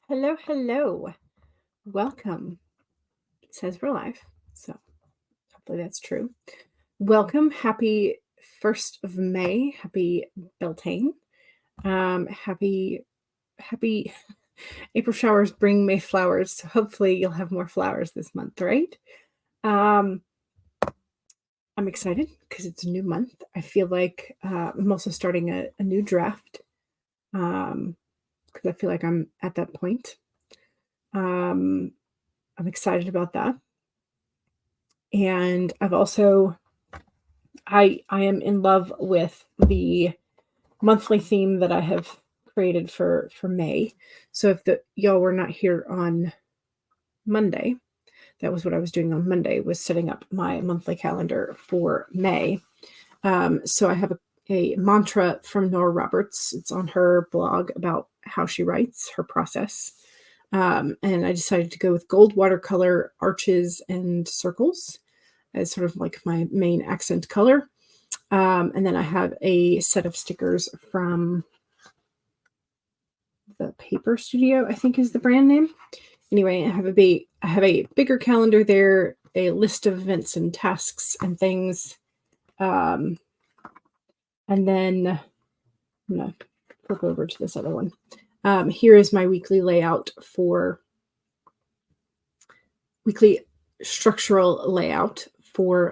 Hello, hello. Welcome. It says we're live, so hopefully that's true. Welcome. Happy 1st of May. Happy Beltane. Happy April showers bring May flowers. So hopefully you'll have more flowers this month, right? Um, I'm excited because it's a new month. I feel like I'm also starting a new draft because I feel like I'm at that point. Um, I'm excited about that. And I am in love with the monthly theme that I have created for May. So if y'all were not here on Monday, that was what I was doing on Monday, was setting up my monthly calendar for May. So I have a mantra from Nora Roberts. It's on her blog about how she writes, her process. And I decided to go with gold watercolor arches and circles as sort of like my main accent color. And then I have a set of stickers from the Paper Studio, I think is the brand name. Anyway, I have a bigger calendar there, a list of events and tasks and things. And then I'm going to flip over to this other one. Here is my weekly structural layout for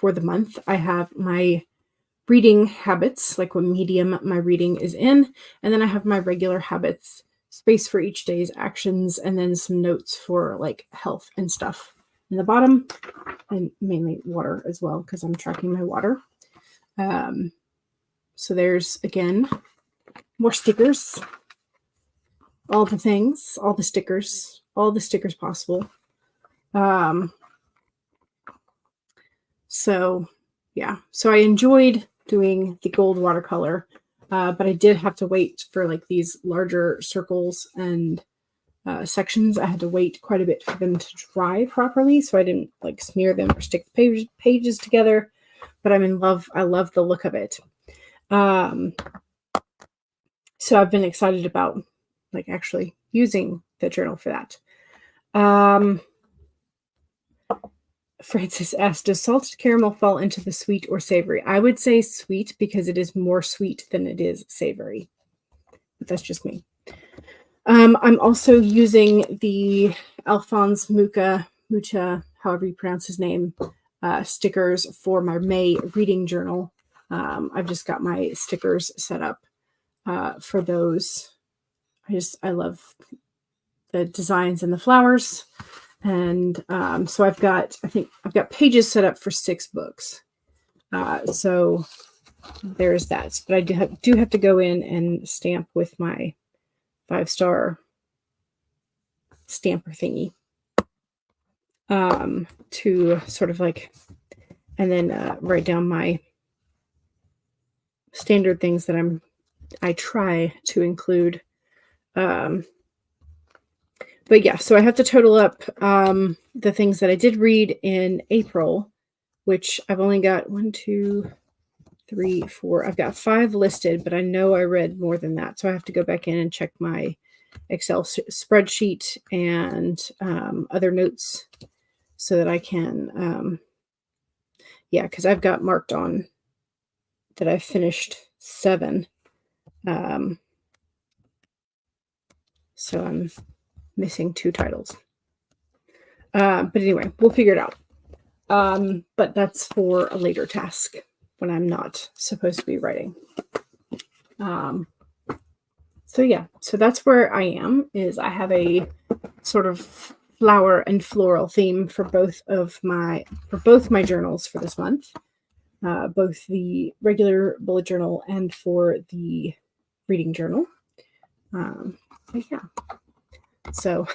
the month. I have my reading habits, like what medium my reading is in, and then I have my regular habits, space for each day's actions, and then some notes for like health and stuff in the bottom, and mainly water as well because I'm tracking my water. So there's, again, more stickers, all the things, all the stickers possible. So yeah, so I enjoyed doing the gold watercolor, but I did have to wait for like these larger circles and sections. I had to wait quite a bit for them to dry properly, so I didn't like smear them or stick the pages together, but I'm in love. I love the look of it. So I've been excited about like actually using the journal for that. Francis asked, does salted caramel fall into the sweet or savory? I would say sweet because it is more sweet than it is savory. But that's just me. I'm also using the Alphonse Mucha, however you pronounce his name, stickers for my May reading journal. I've just got my stickers set up for those. I love the designs and the flowers. And so I've got pages set up for 6 books. So there's that. But I do have to go in and stamp with my 5-star stamper thingy to sort of like, and then write down my standard things that I try to include. But yeah, so I have to total up the things that I did read in April, which I've only got 1, 2, 3, 4. I've got 5 listed, but I know I read more than that. So I have to go back in and check my Excel spreadsheet and other notes so that I can, because I've got marked on that I've finished 7. So I'm missing 2 titles. But anyway, we'll figure it out. But that's for a later task when I'm not supposed to be writing. So yeah, so that's where I am. Is I have a sort of flower and floral theme for both my journals for this month, both the regular bullet journal and for the reading journal. But yeah. So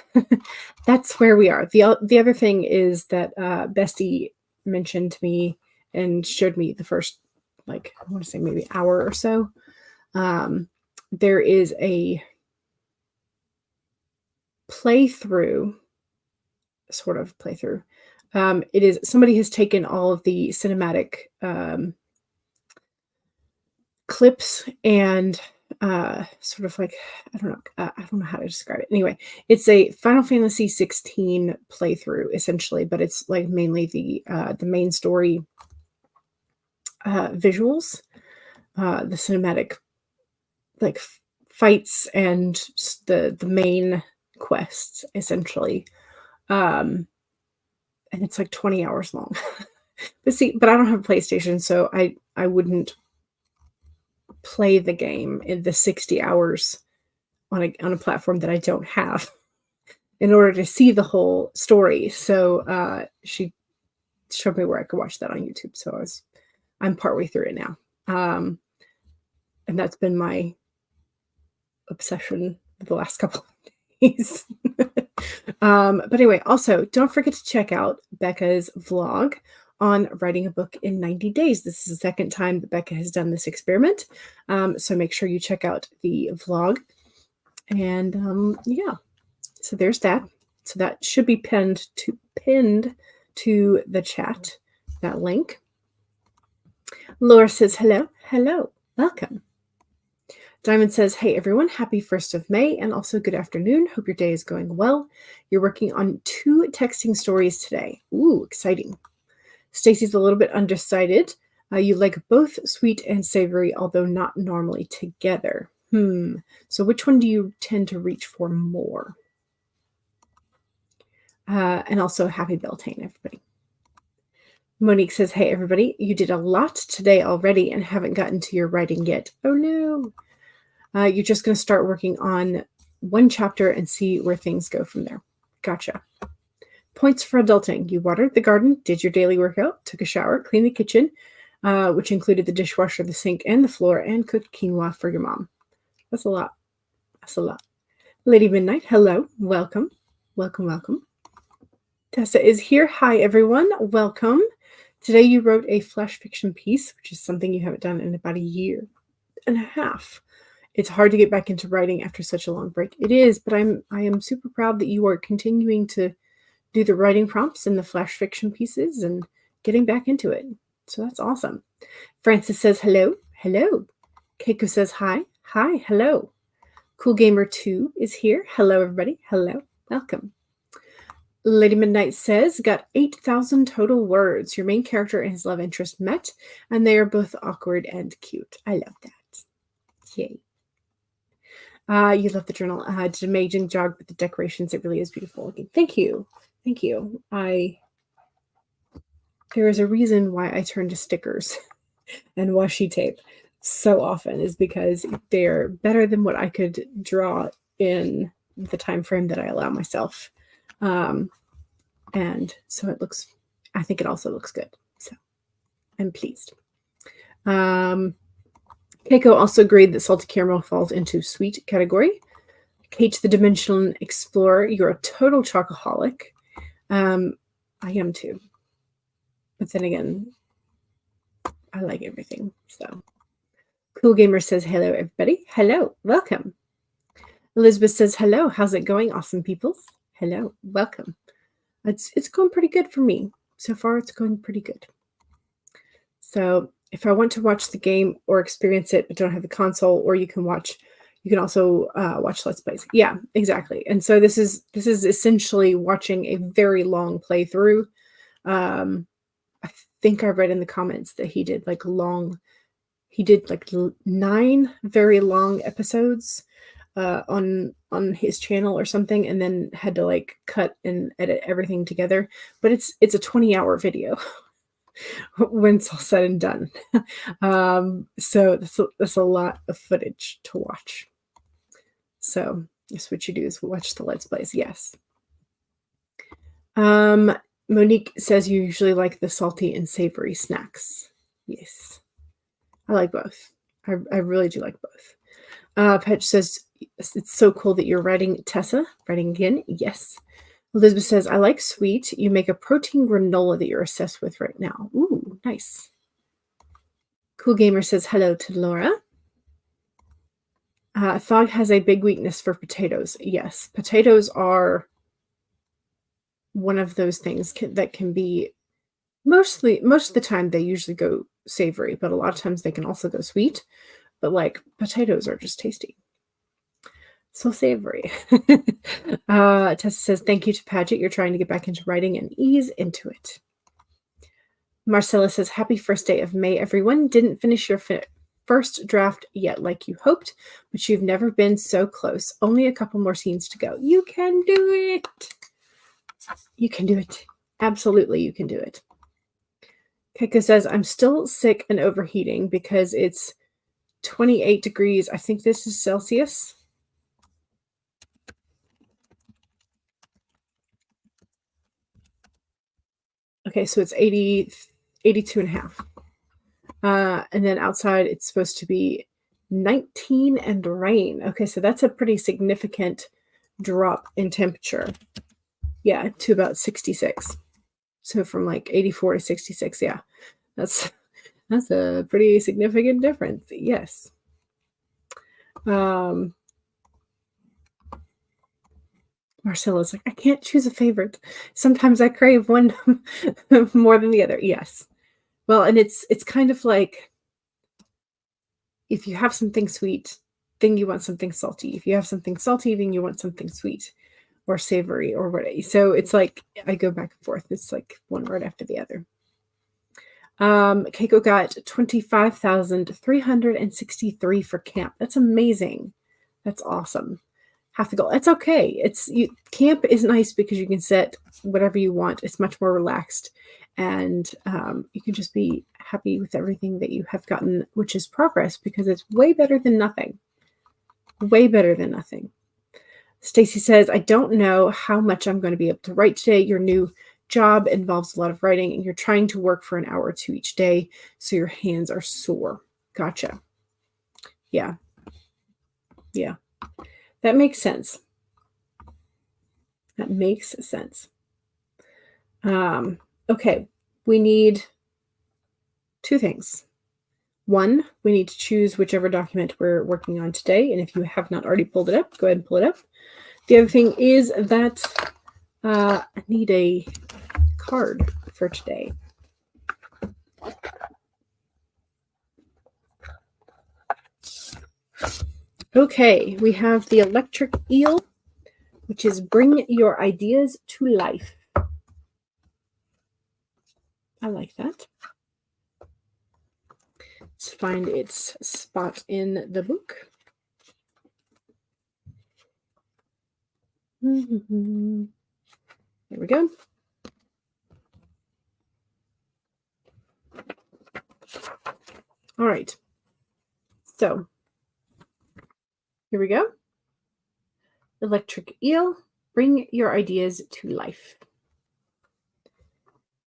that's where we are. The other thing is that Bestie mentioned to me and showed me the first, like, I want to say maybe hour or so. There is a sort of playthrough. It is, somebody has taken all of the cinematic clips and sort of like, I don't know how to describe it. Anyway, it's a Final Fantasy 16 playthrough essentially, but it's like mainly the main story visuals, the cinematic like fights and the main quests essentially. And it's like 20 hours long. But I don't have a PlayStation, so I wouldn't play the game in the 60 hours on a platform that I don't have in order to see the whole story. So she showed me where I could watch that on YouTube. So I'm partway through it now. And that's been my obsession for the last couple of days. But anyway, also don't forget to check out Becca's vlog on writing a book in 90 days. This is the second time that Becca has done this experiment. So make sure you check out the vlog. And yeah, so there's that. So that should be pinned to the chat, that link. Laura says, hello, welcome. Diamond says, hey everyone, happy 1st of May and also good afternoon. Hope your day is going well. You're working on 2 texting stories today. Ooh, exciting. Stacy's a little bit undecided. You like both sweet and savory, although not normally together. So which one do you tend to reach for more? And also happy Beltane, everybody. Monique says, hey everybody, you did a lot today already and haven't gotten to your writing yet. Oh no. You're just going to start working on 1 chapter and see where things go from there. Gotcha. Points for adulting. You watered the garden, did your daily workout, took a shower, cleaned the kitchen, which included the dishwasher, the sink, and the floor, and cooked quinoa for your mom. That's a lot. That's a lot. Lady Midnight, hello. Welcome. Welcome, welcome. Tessa is here. Hi, everyone. Welcome. Today you wrote a flash fiction piece, which is something you haven't done in about 1.5 years. It's hard to get back into writing after such a long break. It is, but I am super proud that you are continuing to do the writing prompts and the flash fiction pieces and getting back into it. So that's awesome. Francis says, hello. Keiko says, hi. Hello. Cool Gamer 2 is here. Hello, everybody. Hello. Welcome. Lady Midnight says, got 8,000 total words. Your main character and his love interest met, and they are both awkward and cute. I love that. Yay. You love the journal. Did an amazing job with the decorations. It really is beautiful looking. Thank you. There is a reason why I turn to stickers and washi tape so often, is because they're better than what I could draw in the time frame that I allow myself. And so I think it also looks good. So I'm pleased. Keiko also agreed that salty caramel falls into sweet category. Kate the Dimensional Explorer, you're a total chocoholic. I am too. But then again, I like everything. So Cool Gamer says, hello, everybody. Hello, welcome. Elizabeth says, hello, how's it going, awesome peoples? Hello, welcome. It's going pretty good for me. So far, it's going pretty good. So if I want to watch the game or experience it, but don't have the console, or you can also watch Let's Plays. Yeah, exactly. And so this is essentially watching a very long playthrough. I think I read in the comments that he did like 9 very long episodes on his channel or something, and then had to like cut and edit everything together. But it's a 20-hour video when it's all said and done. So that's a lot of footage to watch. So that's what you do, is watch the Let's Plays. Yes. Monique says you usually like the salty and savory snacks. Yes. I like both. I really do like both. Petch says, it's so cool that you're writing. Tessa, writing again. Yes. Elizabeth says, I like sweet. You make a protein granola that you're obsessed with right now. Ooh, nice. Cool Gamer says, hello to Laura. Thog has a big weakness for potatoes. Yes, potatoes are one of those things that can be most of the time they usually go savory, but a lot of times they can also go sweet. but like potatoes are just tasty. So savory. Tessa says, thank you to Paget. You're trying to get back into writing and ease into it. Marcella says, happy first day of May, everyone. Didn't finish your first draft yet like you hoped, but you've never been so close. Only a couple more scenes to go. You can do it. You can do it. Absolutely, you can do it. Keiko says, I'm still sick and overheating because it's 28 degrees. I think this is Celsius. Okay, so it's 82 and a half. And then outside, it's supposed to be 19 and rain. Okay, so that's a pretty significant drop in temperature. Yeah, to about 66. So from like 84 to 66, yeah. That's a pretty significant difference. Yes. Marcella's like, I can't choose a favorite. Sometimes I crave one more than the other. Yes. Well, and it's kind of like if you have something sweet, then you want something salty. If you have something salty, then you want something sweet or savory or whatever. So it's like I go back and forth. It's like one right after the other. Keiko got 25,363 for camp. That's amazing. That's awesome. Half the goal. That's okay. Camp is nice because you can set whatever you want. It's much more relaxed, and you can just be happy with everything that you have gotten, which is progress because it's way better than nothing. Way better than nothing. Stacy says, I don't know how much I'm going to be able to write today. Your new job involves a lot of writing, and you're trying to work for an hour or two each day, so your hands are sore. Gotcha. Yeah. Yeah. That makes sense. That makes sense. Okay, we need two things. One, we need to choose whichever document we're working on today, and if you have not already pulled it up, go ahead and pull it up. The other thing is that I need a card for today. Okay, we have the electric eel, which is bring your ideas to life. I like that. Let's find its spot in the book. There we go. All right. So here we go. Electric eel, bring your ideas to life.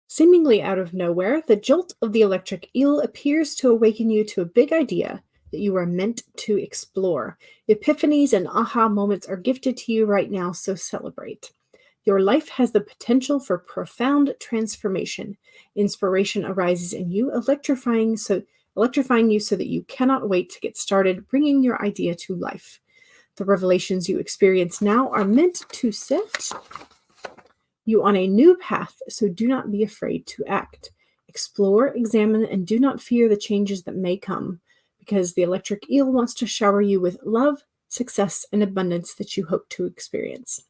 Seemingly out of nowhere, the jolt of the electric eel appears to awaken you to a big idea that you are meant to explore. Epiphanies and aha moments are gifted to you right now, so celebrate. Your life has the potential for profound transformation. Inspiration arises in you, electrifying you so that you cannot wait to get started bringing your idea to life. The revelations you experience now are meant to set you on a new path, so do not be afraid to act. Explore, examine, and do not fear the changes that may come, because the electric eel wants to shower you with love, success, and abundance that you hope to experience.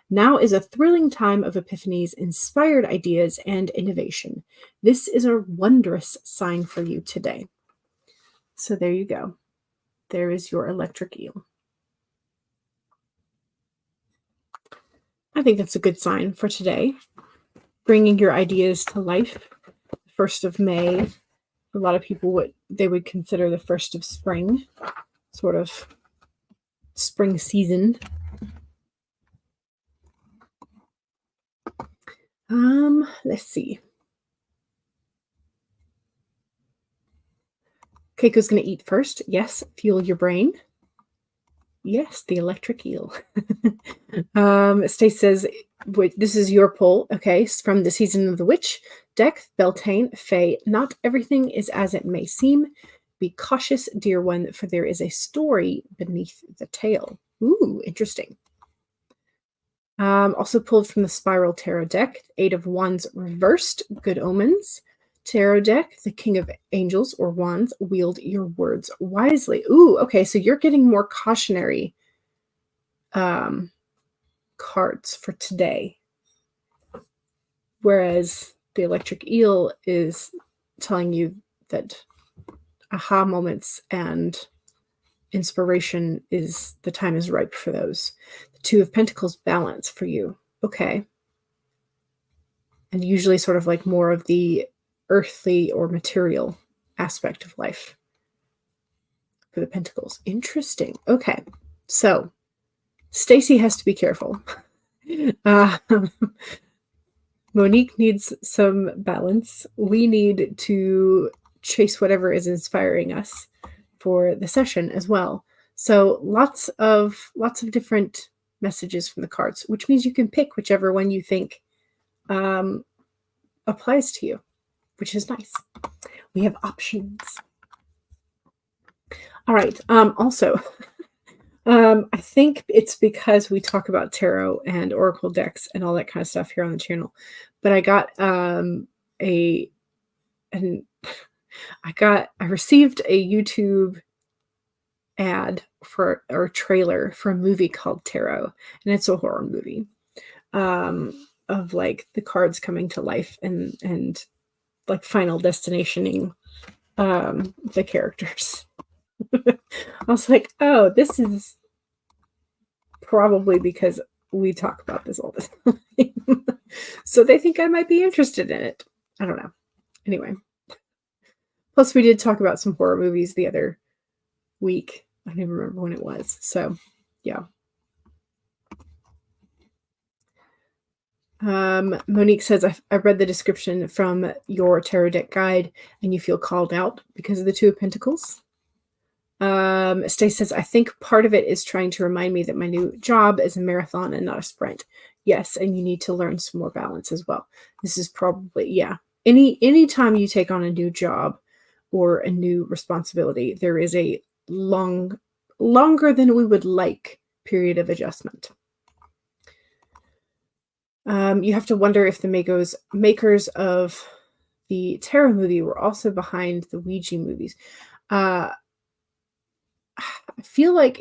Now is a thrilling time of epiphanies, inspired ideas, and innovation. This is a wondrous sign for you today. So there you go. There is your electric eel. I think that's a good sign for today. Bringing your ideas to life. 1st of May. A lot of people would consider the 1st of spring, sort of spring season. Let's see. Keiko's going to eat first. Yes, fuel your brain. Yes, the electric eel. Stace says, this is your pull. Okay, from the Season of the Witch deck, Beltane, Fae. Not everything is as it may seem. Be cautious, dear one, for there is a story beneath the tale. Ooh, interesting. Also pulled from the Spiral Tarot deck, 8 of Wands reversed, Good Omens. tarot deck, the King of Angels or Wands, wield your words wisely. Ooh, okay, so you're getting more cautionary cards for today. Whereas the Electric Eel is telling you that aha moments and inspiration is the time is ripe for those. The Two of Pentacles, balance for you. Okay. And usually sort of like more of the earthly or material aspect of life for the Pentacles. Interesting. Okay. So Stacy has to be careful. Monique needs some balance. We need to chase whatever is inspiring us for the session as well. So lots of different messages from the cards, which means you can pick whichever one you think applies to you, which is nice. We have options. All right. Also, I think it's because we talk about tarot and oracle decks and all that kind of stuff here on the channel. But I got I received a YouTube ad for or trailer for a movie called Tarot, and it's a horror movie of like the cards coming to life and like final destinationing the characters. I was like, oh, this is probably because we talk about this all the time. So they think I might be interested in it. I don't know. Anyway. Plus, we did talk about some horror movies the other week. I don't even remember when it was. So, yeah. Monique says, I read the description from your tarot deck guide and you feel called out because of the Two of Pentacles. Stace says, I think part of it is trying to remind me that my new job is a marathon and not a sprint. Yes, and you need to learn some more balance as well. This is probably, yeah. Any time you take on a new job or a new responsibility, there is a longer than we would like period of adjustment. You have to wonder if the makers of the Tarot movie were also behind the Ouija movies. I feel like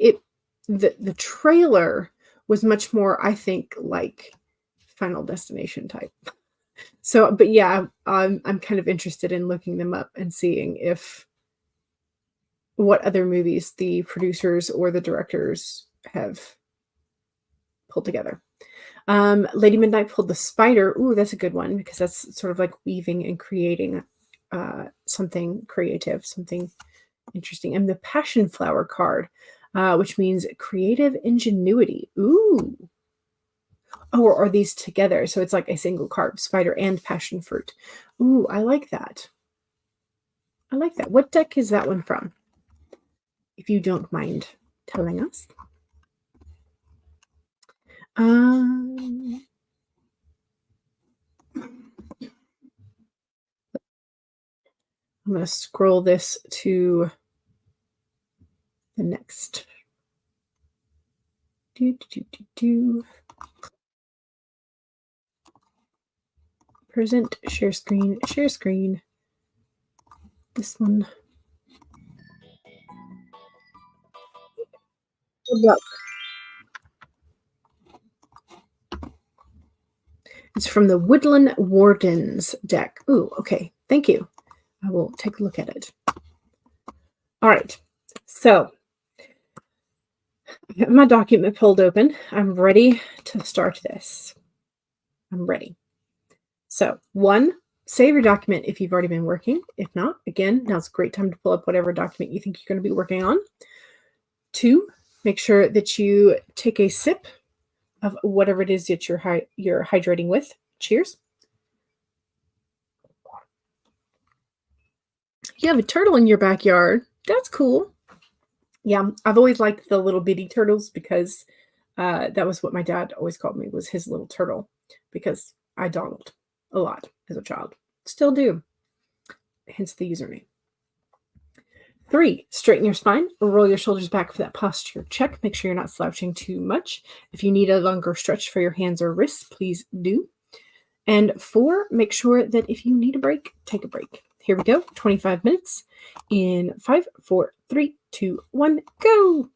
the trailer was much more, I think, like Final Destination type. So, but yeah, I'm kind of interested in looking them up and seeing if what other movies the producers or the directors have pulled together. Lady Midnight pulled the Spider. Ooh, that's a good one because that's sort of like weaving and creating something creative, something interesting. And the Passion Flower card, which means creative ingenuity. Ooh. Oh, or are these together? So it's like a single card, Spider and Passion Fruit. Ooh, I like that. I like that. What deck is that one from? If you don't mind telling us. I'm going to scroll this to the next. Present, share screen, share screen. This one. Good luck. It's from the Woodland Wardens deck. Ooh, okay. Thank you. I will take a look at it. All right. So I got my document pulled open. I'm ready to start this. I'm ready. So 1, save your document if you've already been working. If not, again, now's a great time to pull up whatever document you think you're going to be working on. 2, make sure that you take a sip of whatever it is that you're hydrating with. Cheers. You have a turtle in your backyard. That's cool. Yeah, I've always liked the little bitty turtles because that was what my dad always called me, was his little turtle, because I dawdled a lot as a child. Still do. Hence the username. 3, straighten your spine or roll your shoulders back for that posture check. Make sure you're not slouching too much. If you need a longer stretch for your hands or wrists, please do. And 4, make sure that if you need a break, take a break. Here we go, 25 minutes in 5, 4, 3, 2, 1, go.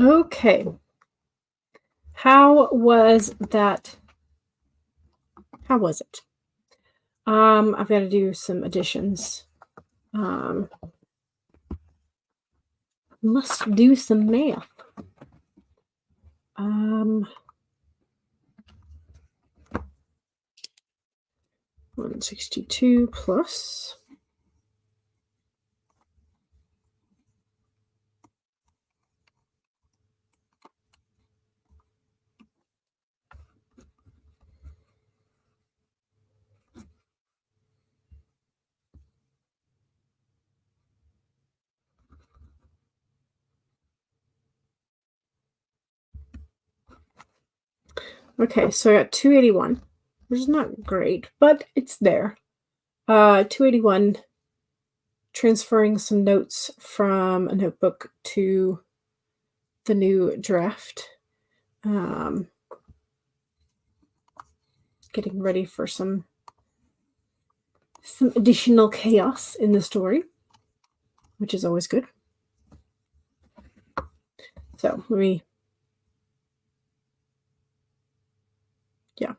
Okay. How was that? How was it? I've got to do some additions. Um, must do some math. 162 plus. Okay, so I got 281, which is not great, but it's there. 281, transferring some notes from a notebook to the new draft. Getting ready for some additional chaos in the story, which is always good. So let me, yeah.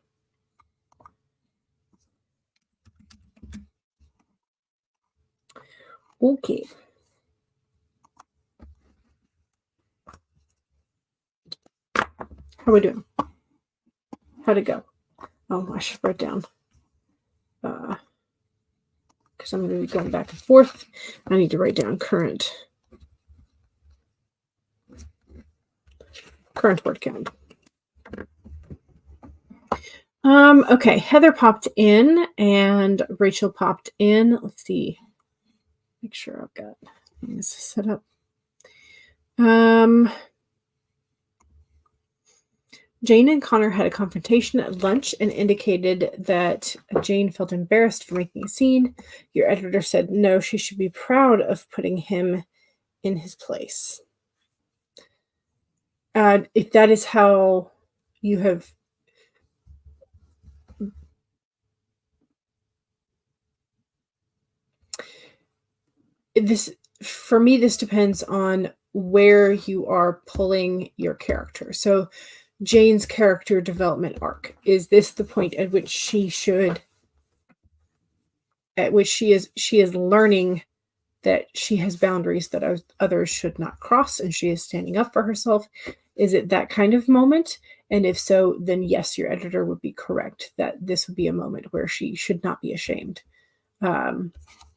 Okay. How are we doing? How'd it go? Oh, I should write down. Because I'm going to be going back and forth. I need to write down current word count. Okay, Heather popped in and Rachel popped in. Let's see. Make sure I've got things set up. Jane and Connor had a confrontation at lunch and indicated that Jane felt embarrassed for making a scene. Your editor said no, she should be proud of putting him in his place. If that is how you have this, for me, this depends on where you are pulling your character. So Jane's character development arc, is this the point at which she is learning that she has boundaries that others should not cross, and she is standing up for herself? Is it that kind of moment? And if so, then yes, your editor would be correct that this would be a moment where she should not be ashamed.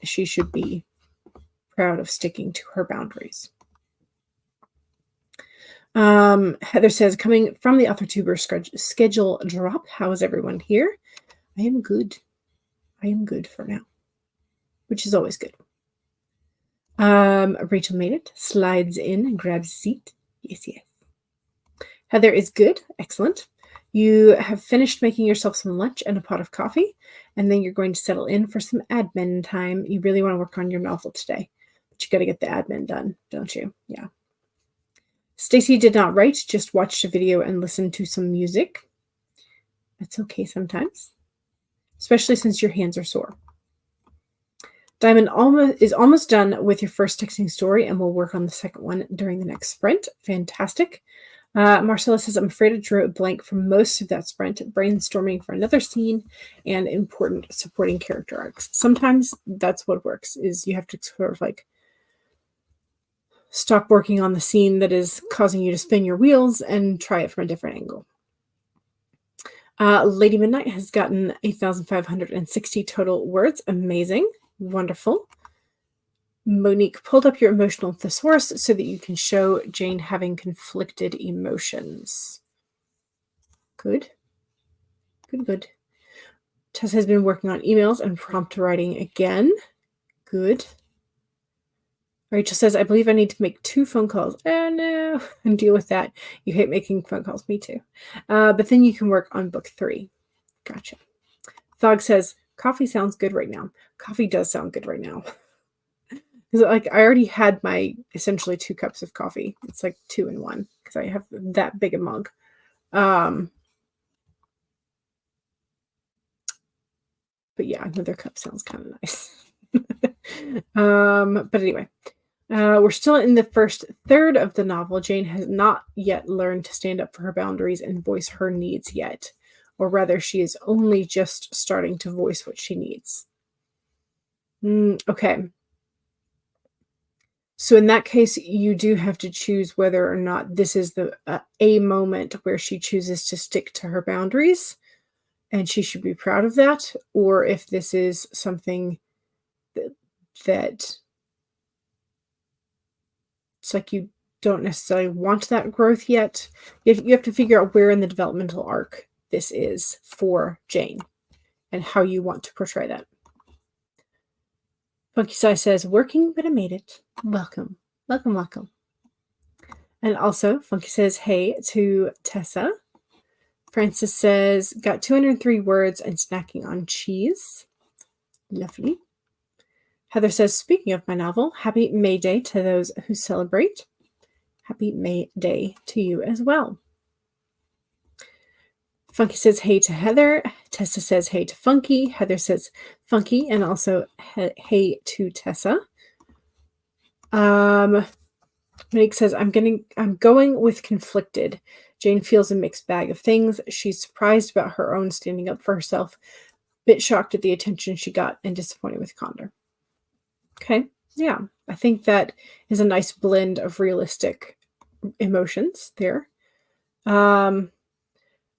She should be proud of sticking to her boundaries. Heather says, coming from the authortuber schedule drop, how is everyone here? I am good. I am good for now, which is always good. Rachel made it, slides in and grabs a seat. Yes, yes. Heather is good. Excellent. You have finished making yourself some lunch and a pot of coffee, and then you're going to settle in for some admin time. You really want to work on your novel today, but you got to get the admin done, don't you? Yeah. Stacy did not write, just watched a video and listened to some music. That's okay sometimes, especially since your hands are sore. Diamond is almost done with your first texting story, and we'll work on the second one during the next sprint. Fantastic. Marcella says, I'm afraid I drew a blank for most of that sprint, brainstorming for another scene and important supporting character arcs. Sometimes that's what works, is you have to sort of like stop working on the scene that is causing you to spin your wheels and try it from a different angle. Lady Midnight has gotten 8,560 total words. Amazing. Wonderful. Monique pulled up your emotional thesaurus so that you can show Jane having conflicted emotions. Good. Good, good. Tess has been working on emails and prompt writing again. Good. Rachel says, I believe I need to make 2 phone calls. Oh, no. And deal with that. You hate making phone calls. Me too. But then you can work on book 3. Gotcha. Thog says, coffee sounds good right now. Coffee does sound good right now. Because like I already had my essentially 2 cups of coffee. It's like 2 in 1 because I have that big a mug. But yeah, another cup sounds kind of nice. But anyway, We're still in the first third of the novel. Jane has not yet learned to stand up for her boundaries and voice her needs yet. Or rather, she is only just starting to voice what she needs. Okay. So in that case, you do have to choose whether or not this is the a moment where she chooses to stick to her boundaries, and she should be proud of that, or if this is something that it's like you don't necessarily want that growth yet. You have to figure out where in the developmental arc this is for Jane and how you want to portray that. Funky Sai says, working, but I made it. Welcome. Welcome, welcome. And also, Funky says, hey to Tessa. Francis says, got 203 words and snacking on cheese. Lovely. Heather says, speaking of my novel, happy May Day to those who celebrate. Happy May Day to you as well. Funky says, hey to Heather. Tessa says, hey to Funky. Heather says, Funky, and also hey to Tessa. Monique says, I'm going with conflicted. Jane feels a mixed bag of things. She's surprised about her own standing up for herself, bit shocked at the attention she got, and disappointed with Condor. Okay, yeah, I think that is a nice blend of realistic emotions there. I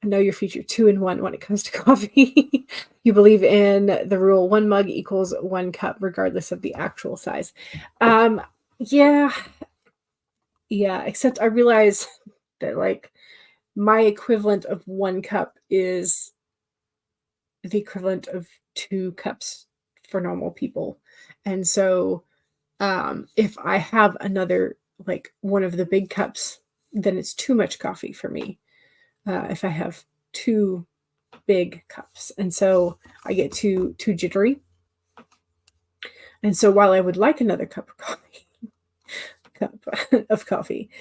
know you're featured 2 in 1 when it comes to coffee. You believe in the rule 1 mug equals 1 cup, regardless of the actual size. Yeah, except I realize that like my equivalent of 1 cup is the equivalent of 2 cups for normal people. And so if I have another, like one of the big cups, then it's too much coffee for me. If I have 2 big cups. And so I get too jittery. And so while I would like another cup of coffee,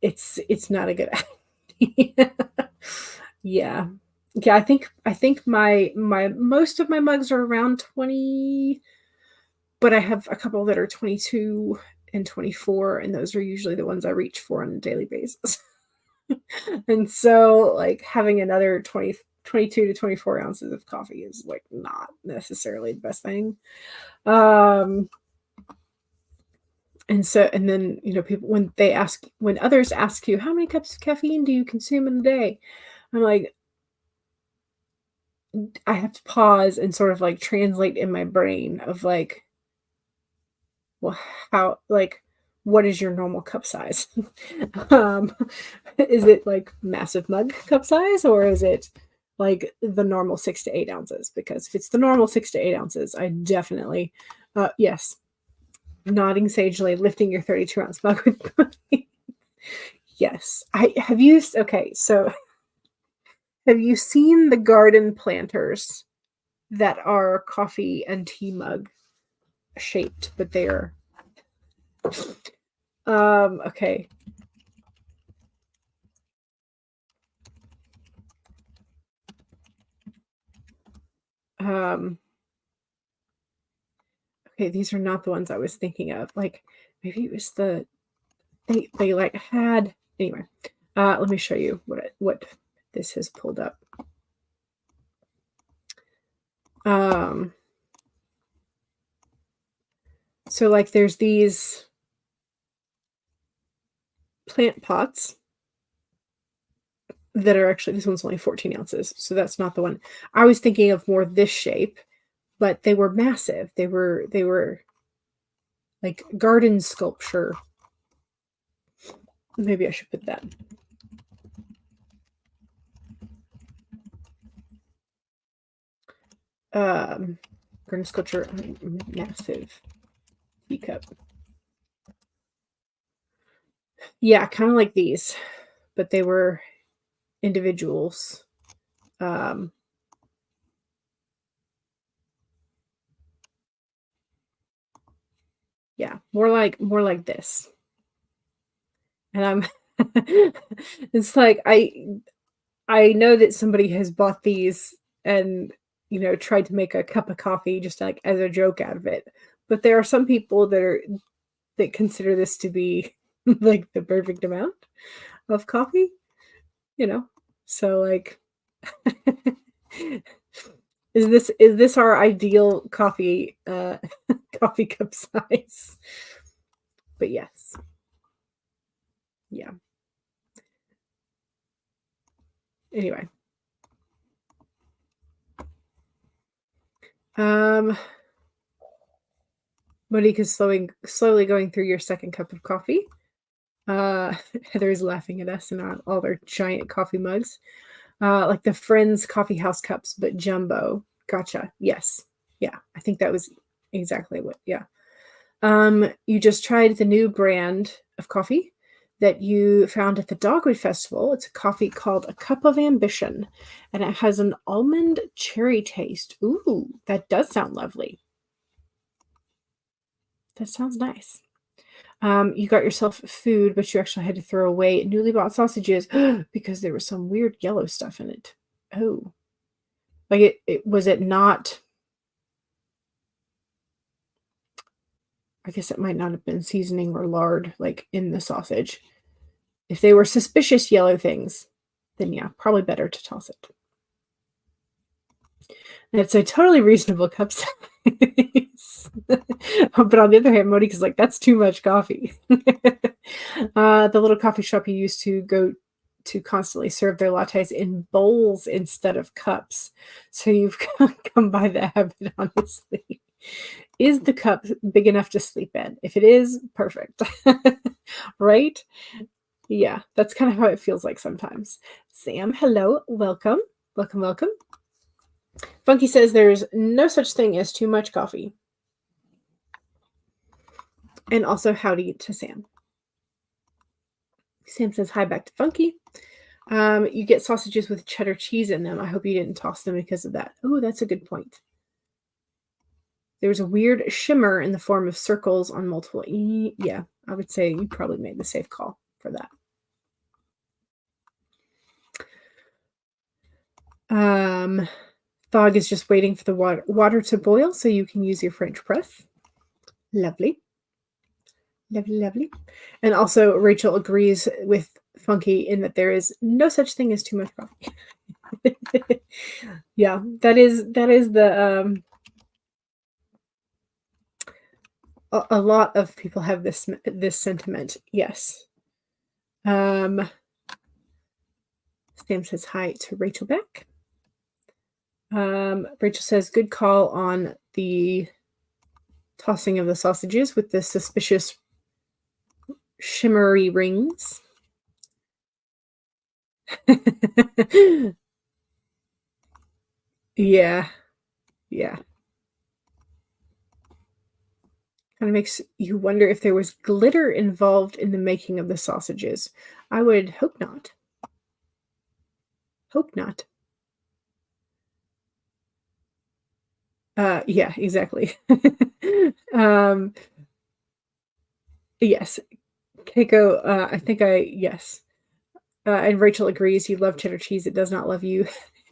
it's not a good idea. Yeah. I think my most of my mugs are around 20, but I have a couple that are 22 and 24, and those are usually the ones I reach for on a daily basis. And so like having another 22 to 24 ounces of coffee is like not necessarily the best thing. And then, you know, people, when others ask you, how many cups of caffeine do you consume in a day? I'm like, I have to pause and sort of like translate in my brain of like, well, how, like, what is your normal cup size? Is it like massive mug cup size, or is it like the normal 6 to 8 ounces? Because if it's the normal 6 to 8 ounces, I definitely, yes, nodding sagely, lifting your 32-ounce mug with coffee. Yes, I have used. Okay, so have you seen the garden planters that are coffee and tea mug shaped, but they are okay. Okay, these are not the ones I was thinking of. Like maybe it was they like had, anyway. Let me show you what this has pulled up. So like there's these plant pots that are actually, this one's only 14 ounces, so that's not the one. I was thinking of more this shape, but they were massive. They were like garden sculpture. Maybe I should put that. Garden sculpture, massive teacup. Yeah, kind of like these, but they were individuals. Yeah, more like this. And I'm it's like I know that somebody has bought these and, you know, tried to make a cup of coffee just like as a joke out of it. But there are some people that consider this to be like the perfect amount of coffee, you know. So like is this our ideal coffee coffee cup size? But yes. Yeah. Anyway. Monique is slowly going through your second cup of coffee. Heather is laughing at us and all their giant coffee mugs. Like the Friends coffee house cups, but jumbo. Gotcha. Yes. Yeah. I think that was exactly what, yeah. You just tried the new brand of coffee that you found at the Dogwood Festival. It's a coffee called A Cup of Ambition, and it has an almond cherry taste. Ooh, that does sound lovely. That sounds nice. You got yourself food, but you actually had to throw away newly bought sausages because there was some weird yellow stuff in it. Oh, like it was it not? I guess it might not have been seasoning or lard like in the sausage. If they were suspicious yellow things, then yeah, probably better to toss it. And it's a totally reasonable cup size. But on the other hand, Monique's like, that's too much coffee. The little coffee shop you used to go to constantly serve their lattes in bowls instead of cups. So you've come by the habit, honestly. Is the cup big enough to sleep in? If it is, perfect. Right? Yeah, that's kind of how it feels like sometimes. Sam, hello, welcome. Welcome, welcome. Funky says there's no such thing as too much coffee. And also howdy to Sam. Sam says hi back to Funky. You get sausages with cheddar cheese in them. I hope you didn't toss them because of that. Oh, that's a good point. There's a weird shimmer in the form of circles on multiple. Yeah, I would say you probably made the safe call for that. Thog is just waiting for the water to boil so you can use your French press. Lovely. Lovely, lovely. And also, Rachel agrees with Funky in that there is no such thing as too much coffee. Yeah, that is the a lot of people have this sentiment. Yes. Sam says hi to Rachel Beck. Rachel says good call on the tossing of the sausages with the suspicious shimmery rings. Yeah. Kind of makes you wonder if there was glitter involved in the making of the sausages. I would hope not. Hope not. Yeah, exactly. Yes. Keiko, I think yes. And Rachel agrees. You love cheddar cheese. It does not love you.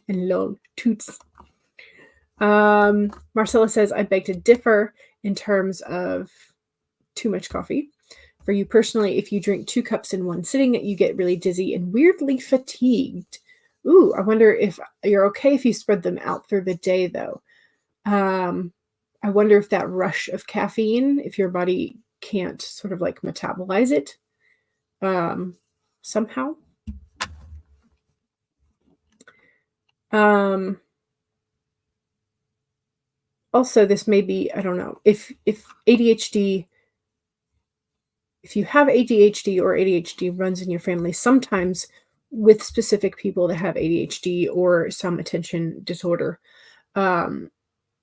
And lol, toots. Marcella says, I beg to differ in terms of too much coffee. For you personally, if you drink 2 cups in one sitting, you get really dizzy and weirdly fatigued. Ooh, I wonder if you're okay if you spread them out through the day, though. I wonder if that rush of caffeine, if your body can't sort of like metabolize it somehow. Also, this may be, I don't know, if ADHD, if you have ADHD or ADHD runs in your family, sometimes with specific people that have ADHD or some attention disorder,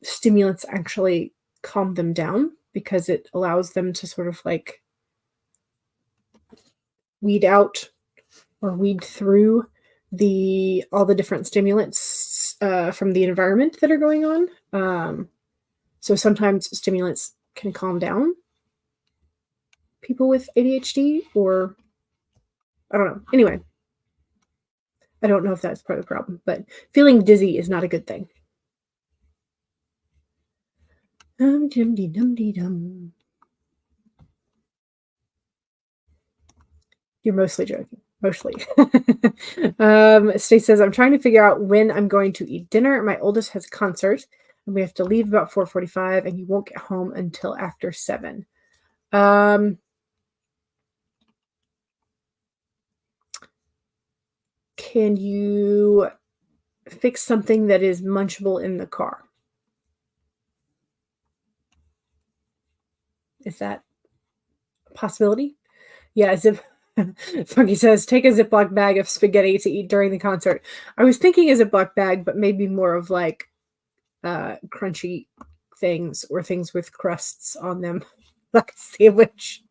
stimulants actually calm them down because it allows them to sort of like weed out or weed through all the different stimulants from the environment that are going on. So sometimes stimulants can calm down people with ADHD, or I don't know. Anyway, I don't know if that's part of the problem, but feeling dizzy is not a good thing. Dum-dee-dum-dee-dum. You're mostly joking. Mostly. Stace says, I'm trying to figure out when I'm going to eat dinner. My oldest has a concert, and we have to leave about 4:45, and you won't get home until after 7. Can you fix something that is munchable in the car? Is that a possibility? Yeah, Funky says, take a Ziploc bag of spaghetti to eat during the concert. I was thinking a Ziploc bag, but maybe more of like crunchy things or things with crusts on them, like a sandwich.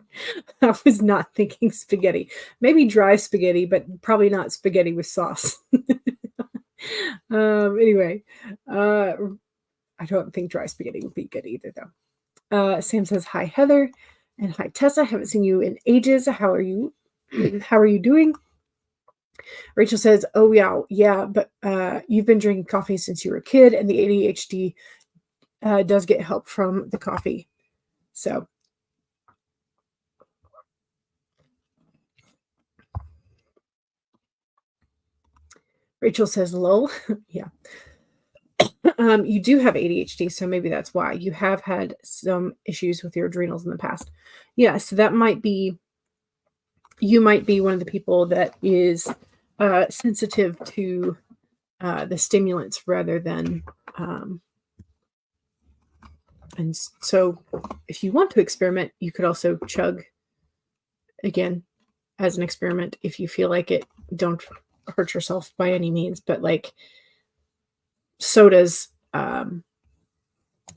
I was not thinking spaghetti. Maybe dry spaghetti, but probably not spaghetti with sauce. Anyway, I don't think dry spaghetti would be good either, though. Sam says, hi, Heather. And hi, Tessa. Haven't seen you in ages. How are you? How are you doing? Rachel says, oh, yeah, but you've been drinking coffee since you were a kid, and the ADHD does get help from the coffee. So, Rachel says, lol. Yeah. You do have ADHD, so maybe that's why. You have had some issues with your adrenals in the past. Yeah, so that might be, you might be one of the people that is sensitive to the stimulants rather than, and so if you want to experiment, you could also chug again as an experiment if you feel like it. Don't hurt yourself by any means, but like sodas that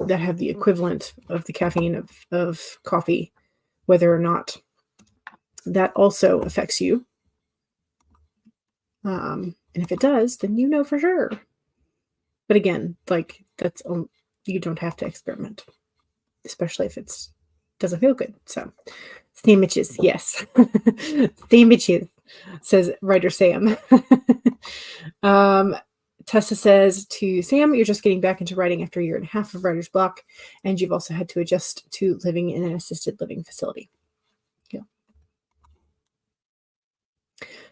have the equivalent of the caffeine of coffee, whether or not that also affects you. And if it does, then you know for sure. But again, like that's you don't have to experiment, especially if it doesn't feel good. So, sandwiches, yes, sandwiches, says writer Sam. Tessa says to Sam, you're just getting back into writing after a year and a half of writer's block, and you've also had to adjust to living in an assisted living facility. Yeah.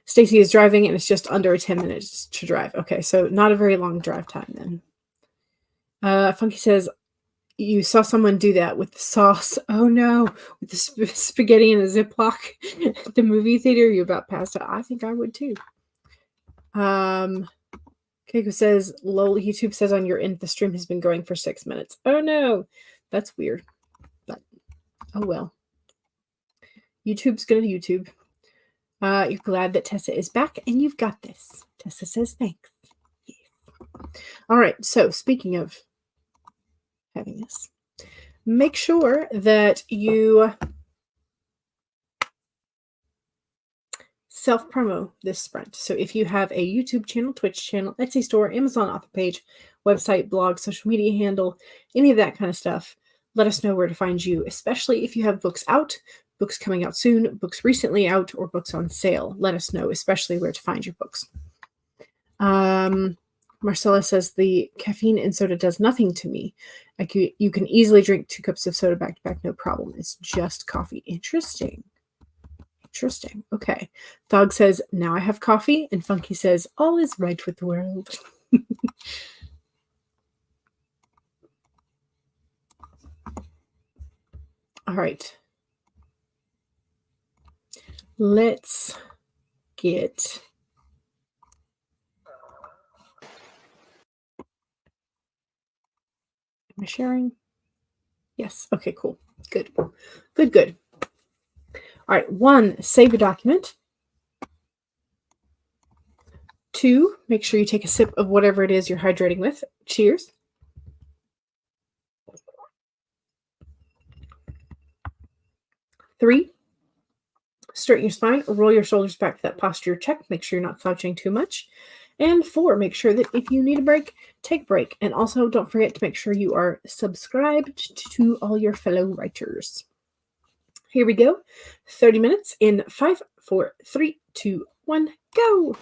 Stacy is driving, and it's just under 10 minutes to drive. Okay, so not a very long drive time then. Funky says, you saw someone do that with the sauce. Oh no, with the spaghetti in a Ziploc at the movie theater. You about passed out. I think I would too. Keiko says, lol, YouTube says on your end the stream has been going for 6 minutes. Oh no, that's weird. But oh well. YouTube's gonna YouTube. You're glad that Tessa is back and you've got this. Tessa says thanks. Yes. All right, so speaking of having this, make sure that you self-promo this sprint. So if you have a YouTube channel, Twitch channel, Etsy store, Amazon author page, website, blog, social media handle, any of that kind of stuff, let us know where to find you, especially if you have books out, books coming out soon, books recently out, or books on sale. Let us know, especially where to find your books. Marcella says, the caffeine in soda does nothing to me. Like you can easily drink 2 cups of soda back to back, no problem. It's just coffee. Interesting. Okay. Dog says, now I have coffee. And Funky says, all is right with the world. All right. Let's get... Am I sharing? Yes. Okay, cool. Good. All right. 1, save a document. 2, make sure you take a sip of whatever it is you're hydrating with. Cheers. 3, straighten your spine, roll your shoulders back for that posture check. Make sure you're not slouching too much. And 4, make sure that if you need a break, take a break. And also don't forget to make sure you are subscribed to all your fellow writers. Here we go. 30 minutes in 5, 4, 3, 2, 1, go.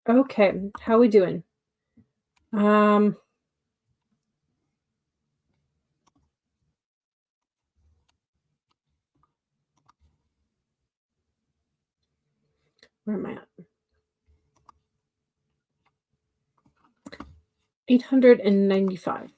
Okay, how we doing? Um, where am I at? 895.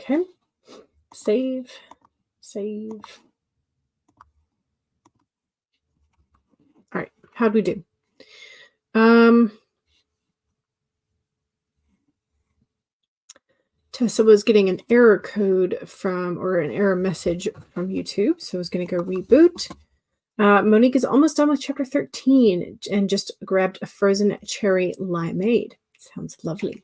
Okay. Save. Save. All right. How'd we do? Um, Tessa was getting an error code from, or an error message from YouTube, so I was going to go reboot. Monique is almost done with chapter 13 and just grabbed a frozen cherry limeade. Sounds lovely.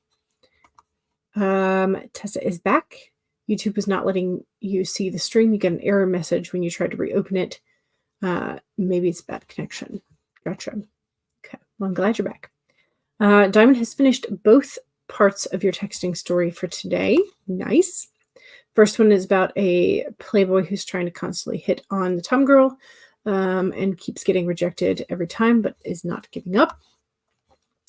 Tessa is back. YouTube is not letting you see the stream. You get an error message when you try to reopen it. Maybe it's bad connection. Gotcha. Okay. Well, I'm glad you're back. Diamond has finished both parts of your texting story for today. Nice. First one is about a playboy who's trying to constantly hit on the Tom girl and keeps getting rejected every time, but is not giving up.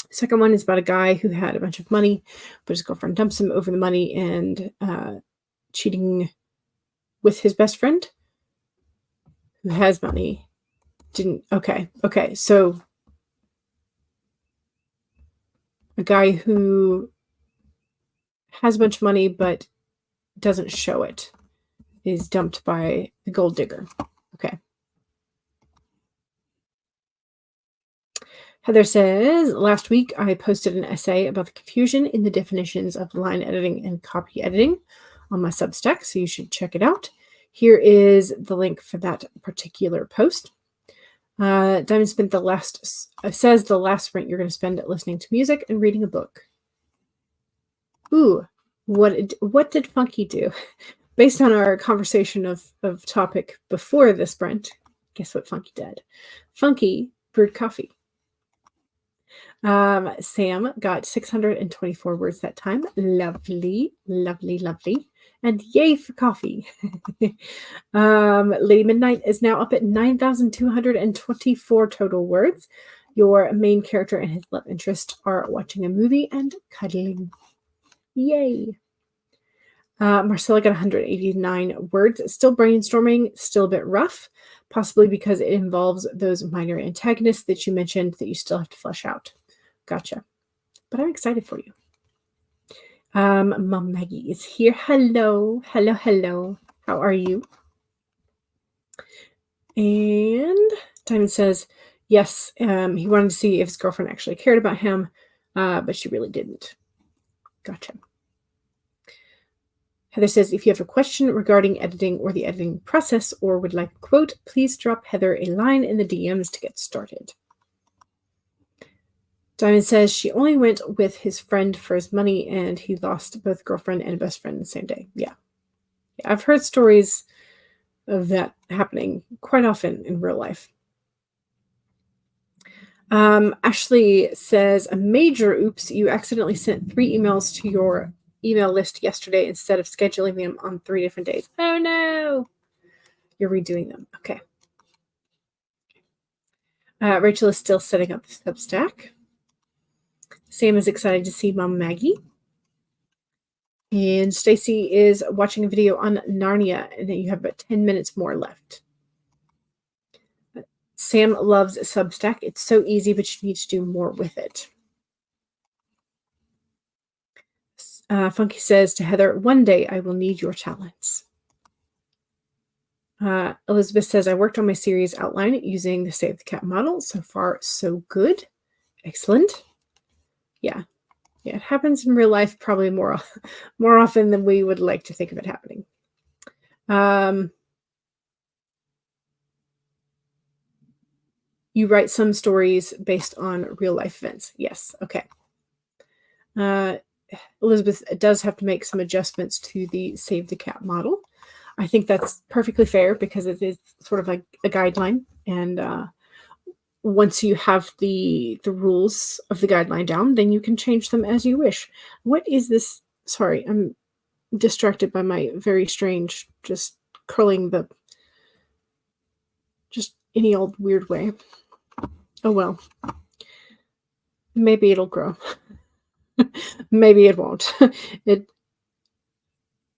Second one is about a guy who had a bunch of money, but his girlfriend dumps him over the money and cheating with his best friend who has money. Okay. So a guy who has a bunch of money but doesn't show it is dumped by the gold digger. Okay. Heather says, last week I posted an essay about the confusion in the definitions of line editing and copy editing on my Substack, so you should check it out. Here is the link for that particular post. Diamond spent the last sprint you're going to spend listening to music and reading a book. Ooh, what did Funky do? Based on our conversation of topic before the sprint, guess what Funky did? Funky brewed coffee. Sam got 624 words that time. Lovely. And yay for coffee. Lady Midnight is now up at 9,224 total words. Your main character and his love interest are watching a movie and cuddling. Yay. Marcella got 189 words. Still brainstorming, still a bit rough, possibly because it involves those minor antagonists that you mentioned that you still have to flesh out. Gotcha. But I'm excited for you. Mom Maggie is here. Hello. How are you? And Diamond says, yes, he wanted to see if his girlfriend actually cared about him, but she really didn't. Gotcha. Heather says, if you have a question regarding editing or the editing process or would like a quote, please drop Heather a line in the DMs to get started. Diamond says she only went with his friend for his money and he lost both girlfriend and best friend the same day. Yeah, I've heard stories of that happening quite often in real life. Ashley says, a major oops, you accidentally sent 3 emails to your email list yesterday instead of scheduling them on 3 different days. Oh no! You're redoing them. Okay. Rachel is still setting up the Substack. Sam is excited to see Mom Maggie. And Stacy is watching a video on Narnia, and you have about 10 minutes more left. Sam loves Substack. It's so easy, but you need to do more with it. Funky says to Heather, one day I will need your talents. Elizabeth says, I worked on my series outline using the Save the Cat model. So far, so good. Excellent. Yeah, it happens in real life probably more often than we would like to think of it happening. You write some stories based on real life events. Yes. Okay. Elizabeth does have to make some adjustments to the Save the Cat model. I think that's perfectly fair because it is sort of like a guideline, and once you have the rules of the guideline down, then you can change them as you wish. What is this? Sorry, I'm distracted by my very strange, just curling the, just any old weird way. Oh well. Maybe it'll grow. Maybe it won't.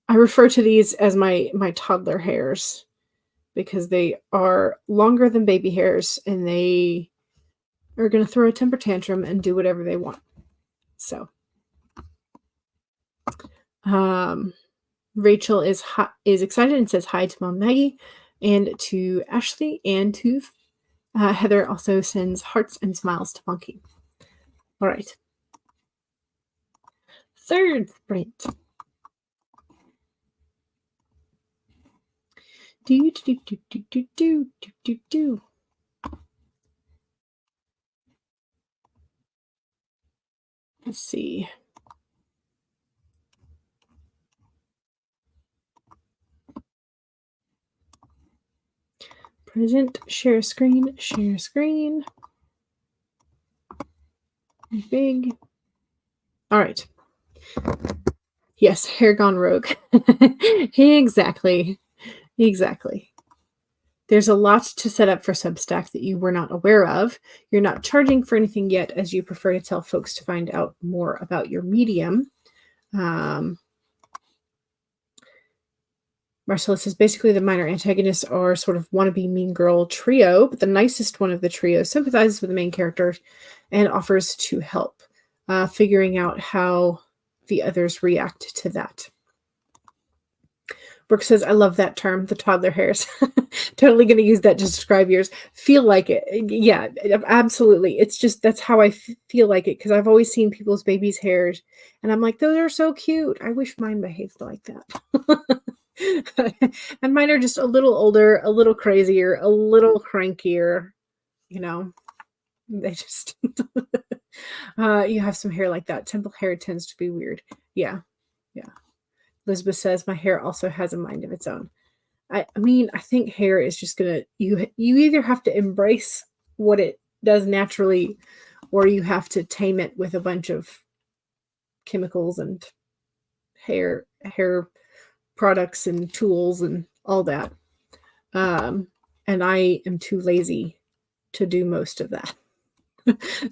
I refer to these as my toddler hairs because they are longer than baby hairs and they are going to throw a temper tantrum and do whatever they want. So, Rachel is excited and says hi to Mom Maggie and to Ashley, and to Heather also sends hearts and smiles to Funky. All right. Third sprint. Do. Let's see. Present, share screen, big. All right. Yes, hair gone rogue. Exactly. There's a lot to set up for Substack that you were not aware of. You're not charging for anything yet, as you prefer to tell folks to find out more about your medium. Marcella says, basically the minor antagonists are sort of wannabe mean girl trio, but the nicest one of the trio sympathizes with the main character and offers to help, figuring out how the others react to that. Brooke says, I love that term, the toddler hairs. Totally going to use that to describe yours. Feel like it. Yeah, absolutely. It's just, that's how I feel like it, because I've always seen people's babies' hairs, and I'm like, those are so cute. I wish mine behaved like that. And mine are just a little older, a little crazier, a little crankier, you know. They just you have some hair like that. Temple hair tends to be weird. Yeah. Elizabeth says, my hair also has a mind of its own. I mean, I think hair is just gonna, you either have to embrace what it does naturally, or you have to tame it with a bunch of chemicals and hair products and tools and all that. And I am too lazy to do most of that.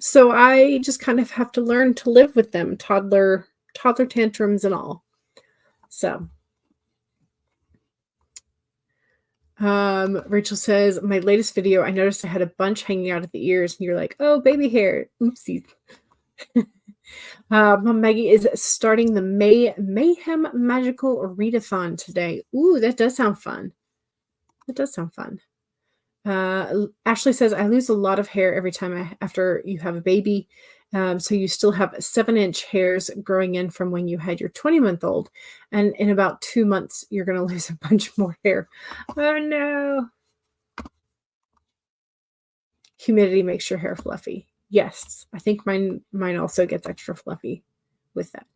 So I just kind of have to learn to live with them, toddler tantrums and all. So Rachel says, my latest video, I noticed I had a bunch hanging out at the ears, and you're like, oh, baby hair. Oopsies. Mom Maggie is starting the Mayhem Magical Readathon today. Ooh, that does sound fun. Ashley says, I lose a lot of hair every time after you have a baby. So you still have 7-inch hairs growing in from when you had your 20-month-old. And in about 2 months, you're going to lose a bunch more hair. Oh, no. Humidity makes your hair fluffy. Yes, I think mine also gets extra fluffy with that.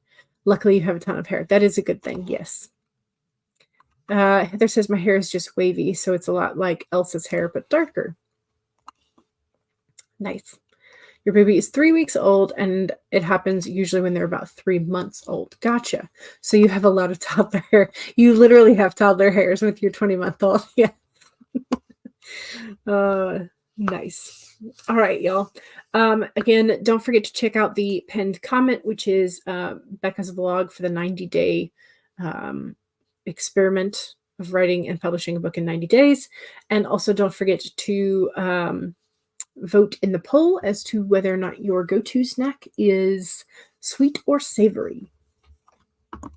Luckily, you have a ton of hair. That is a good thing. Yes. Heather says, my hair is just wavy, so it's a lot like Elsa's hair, but darker. Nice. Your baby is 3 weeks old, and it happens usually when they're about 3 months old. Gotcha. So you have a lot of toddler hair. You literally have toddler hairs with your 20-month-old. Yeah. Nice. All right, y'all. Again, don't forget to check out the pinned comment, which is Becca's vlog for the 90-day experiment of writing and publishing a book in 90 days. And also don't forget to vote in the poll as to whether or not your go-to snack is sweet or savory. All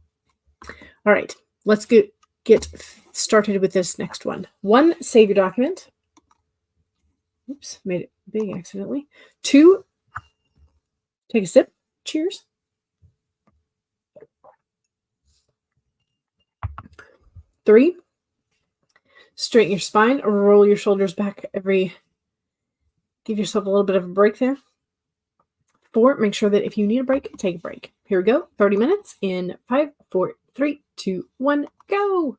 right, let's get started with this next one. 1, save your document. Oops, made it big accidentally. 2, take a sip. Cheers. 3, straighten your spine or roll your shoulders back give yourself a little bit of a break there. 4. Make sure that if you need a break, take a break. Here we go. 30 minutes in 5, 4, 3, 2, 1, go.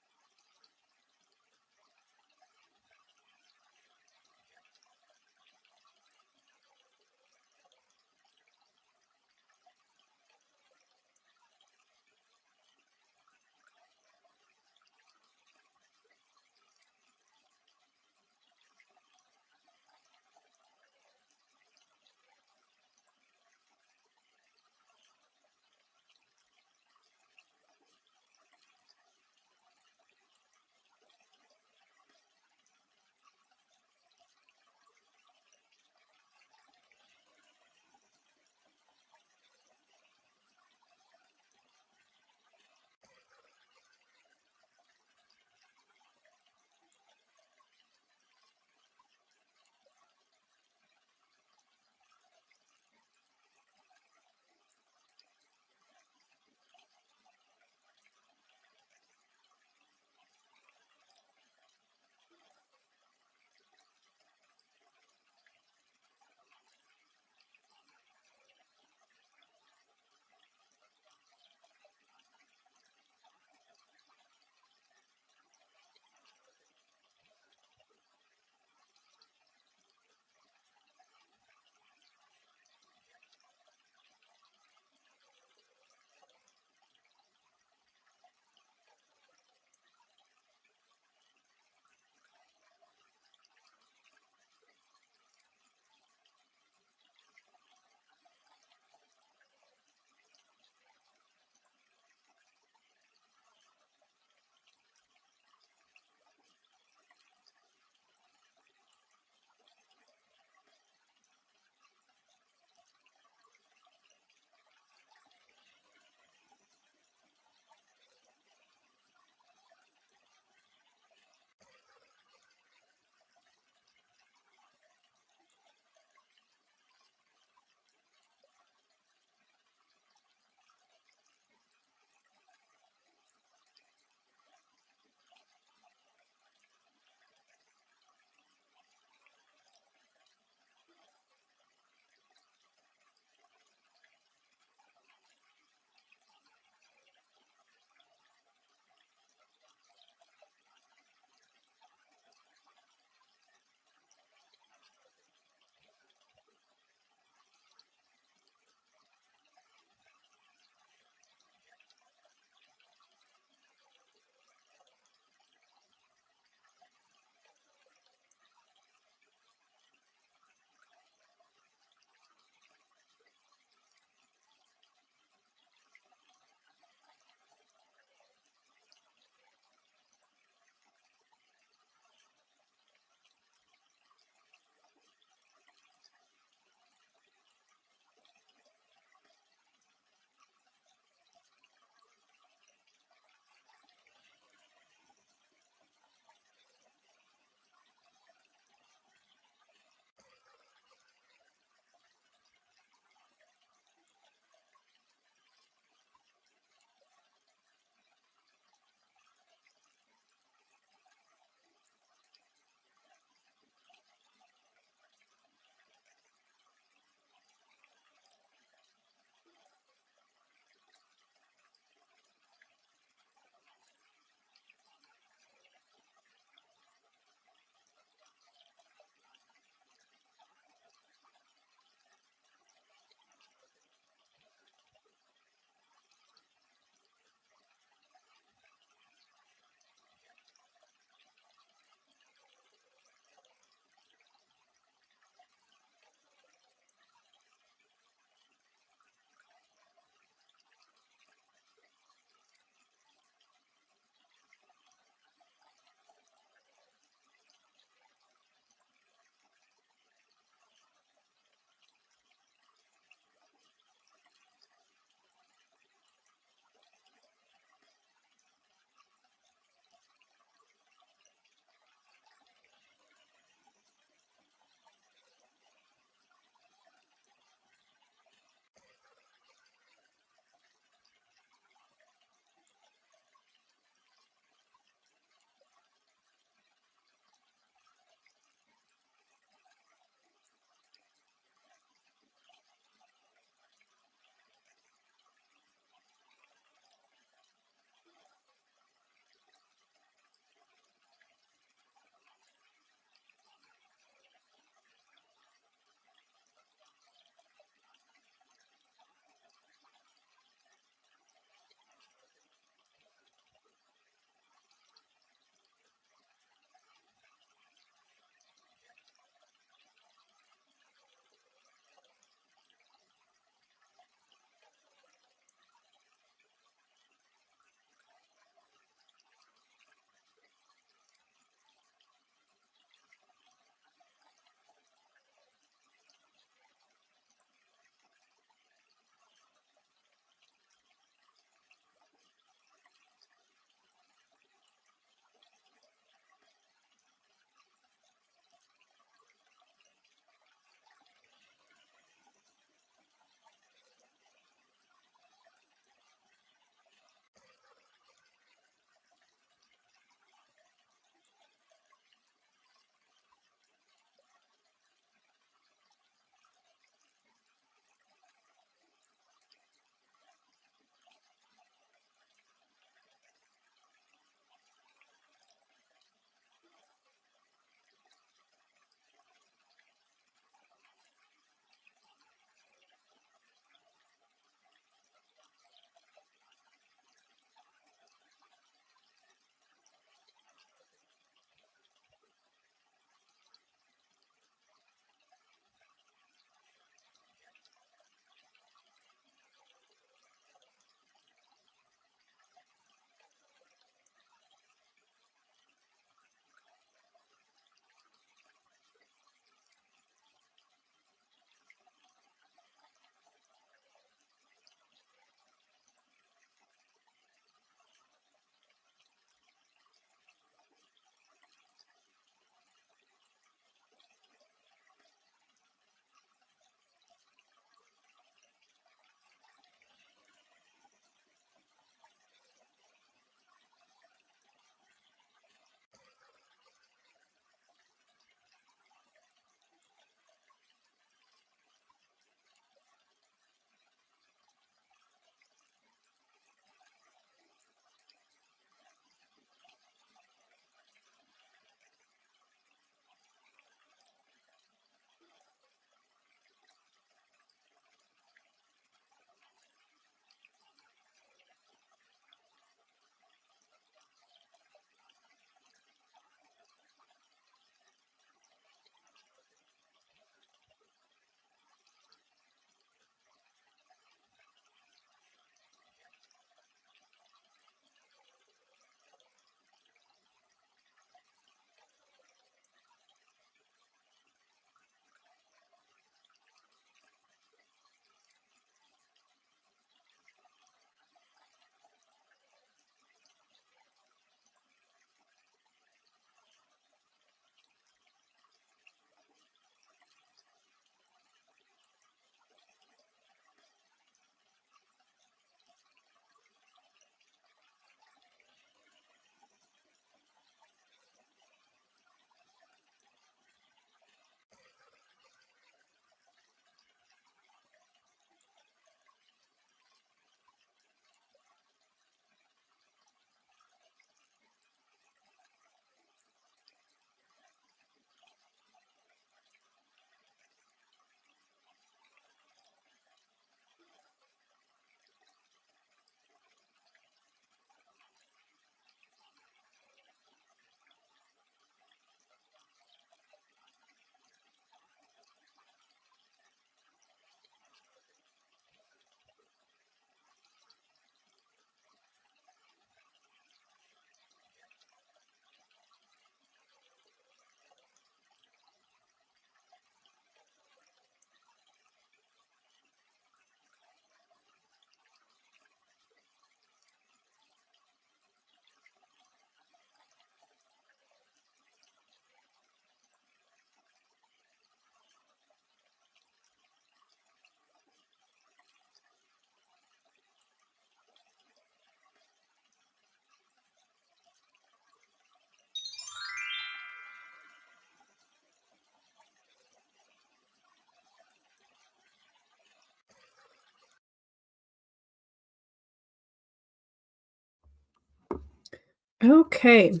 Okay.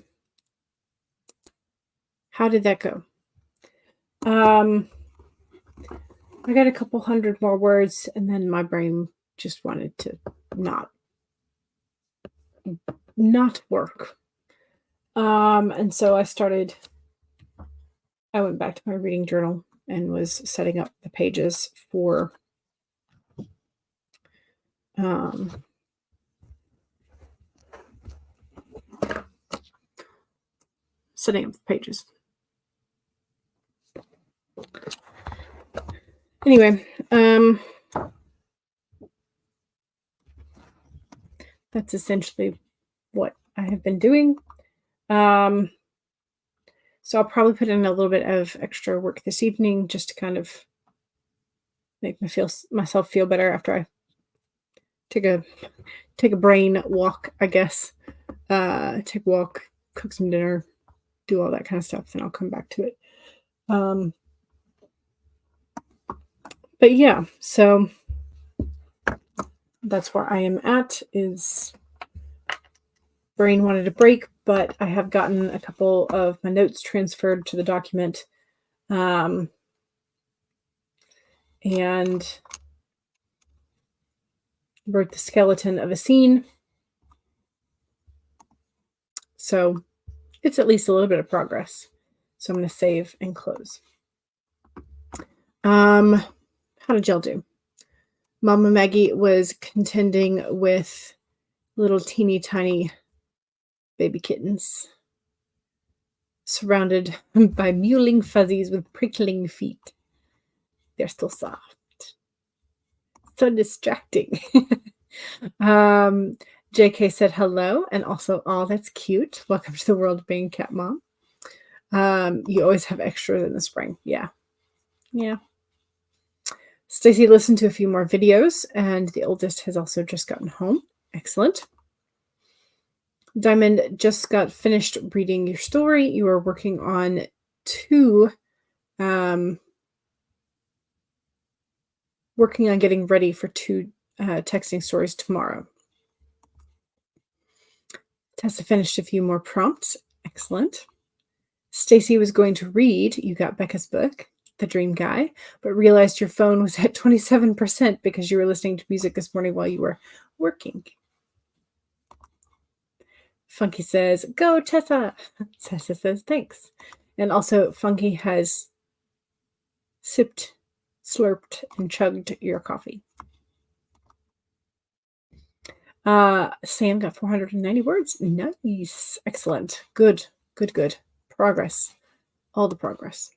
How did that go? I got a couple hundred more words, and then my brain just wanted to not work. And so I went back to my reading journal and was setting up the pages for setting up the pages. Anyway, that's essentially what I have been doing. So I'll probably put in a little bit of extra work this evening just to kind of make myself feel better after I take a brain walk, I guess. Take a walk, cook some dinner, do all that kind of stuff, then I'll come back to it. But yeah, so that's where I am at. Is brain wanted a break, but I have gotten a couple of my notes transferred to the document, and wrote the skeleton of a scene. So it's at least a little bit of progress. So I'm going to save and close. How did y'all do? Mama Maggie was contending with little teeny tiny baby kittens surrounded by mewling fuzzies with prickling feet. They're still soft. So distracting. JK said hello and also, oh, that's cute. Welcome to the world of being cat mom. You always have extras in the spring. Yeah. Stacy listened to a few more videos, and the oldest has also just gotten home. Excellent. Diamond just got finished reading your story. You are working on 2, working on getting ready for 2 texting stories tomorrow. Tessa finished a few more prompts. Excellent. Stacy was going to read, you got Becca's book, The Dream Guy, but realized your phone was at 27% because you were listening to music this morning while you were working. Funky says, go Tessa. Tessa says, thanks. And also, Funky has sipped, slurped, and chugged your coffee. Sam got 490 words. Nice. Excellent. Good. Progress. All the progress.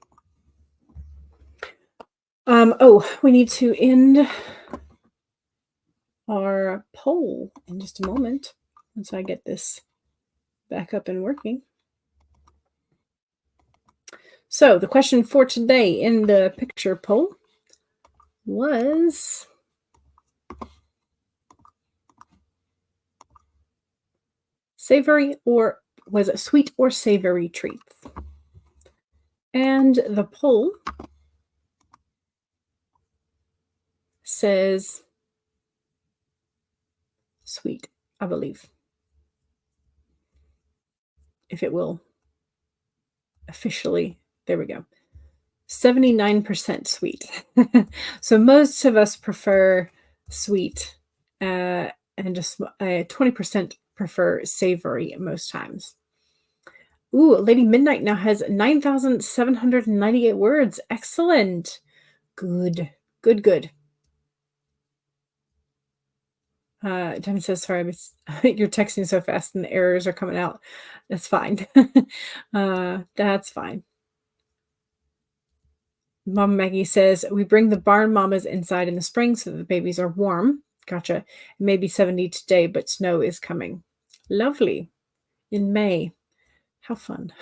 We need to end our poll in just a moment once I get this back up and working. So the question for today in the picture poll was savory or was it sweet or savory treats? And the poll says sweet, I believe. If it will officially, there we go. 79% sweet. So most of us prefer sweet, and just 20% prefer savory most times. Ooh, Lady Midnight now has 9,798 words. Excellent. Good. Jen says, sorry, you're texting so fast and the errors are coming out. That's fine. That's fine. Mama Maggie says, we bring the barn mamas inside in the spring so that the babies are warm. Gotcha. It may be 70 today, but snow is coming. Lovely. In May. How fun.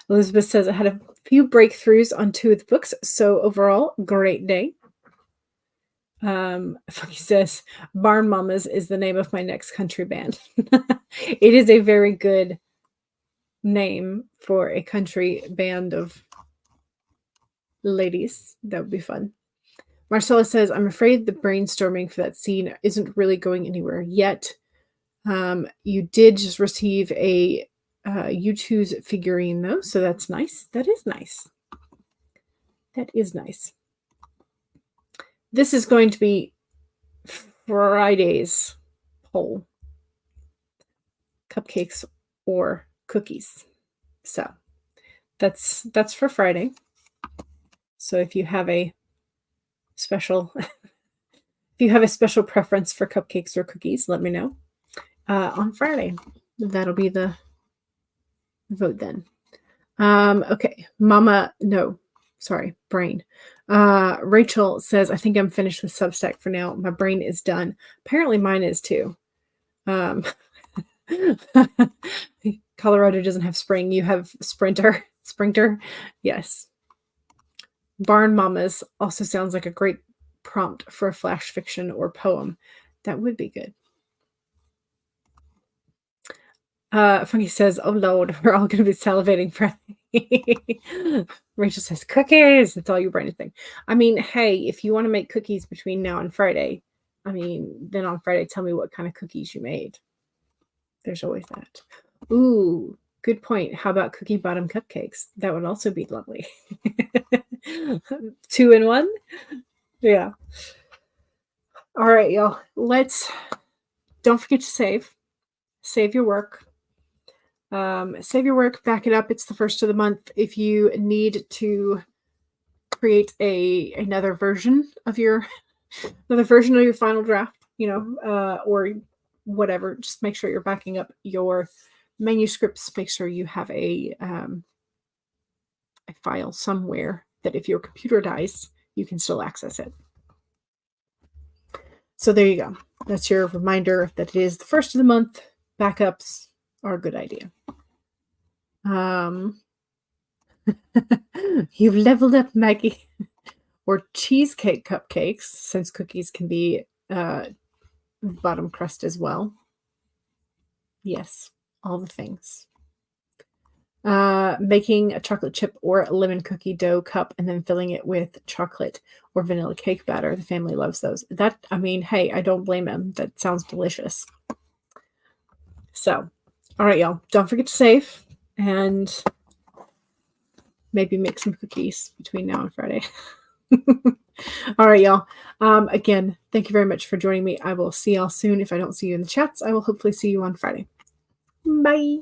Elizabeth says, I had a few breakthroughs on 2 of the books, so overall, great day. Funky says, Barn Mamas is the name of my next country band. It is a very good name for a country band of ladies. That would be fun. Marcella says, I'm afraid the brainstorming for that scene isn't really going anywhere yet. You did just receive a U2's figurine, though, so that's nice. That is nice. That is nice. This is going to be Friday's poll. Cupcakes or cookies. So that's for Friday. So if you have a special preference for cupcakes or cookies, let me know on Friday. That'll be the vote then. Okay, brain. Rachel says, I think I'm finished with Substack for now. My brain is done. Apparently mine is too. Colorado doesn't have spring. You have Sprinter. Yes. Barn Mamas also sounds like a great prompt for a flash fiction or poem. That would be good. Funky says, oh Lord, we're all going to be salivating Friday. Rachel says, cookies. That's all your brain is thinking. I mean, hey, if you want to make cookies between now and Friday, then on Friday, tell me what kind of cookies you made. There's always that. Ooh, good point. How about cookie bottom cupcakes? That would also be lovely. 2 in 1? Yeah. All right, y'all. Don't forget to save. Save your work. Save your work, back it up. It's the first of the month. If you need to create another version of your final draft, or whatever, just make sure you're backing up your manuscripts. Make sure you have a file somewhere that if your computer dies, you can still access it. So there you go. That's your reminder that it is the first of the month. Backups are a good idea. You've leveled up, Maggie. Or cheesecake cupcakes, since cookies can be bottom crust as well. Yes, all the things. Making a chocolate chip or lemon cookie dough cup and then filling it with chocolate or vanilla cake batter. The family loves those. Hey, I don't blame them. That sounds delicious. So, all right, y'all. Don't forget to save and maybe make some cookies between now and Friday. All right, y'all. Again, thank you very much for joining me. I will see y'all soon. If I don't see you in the chats, I will hopefully see you on Friday. Bye.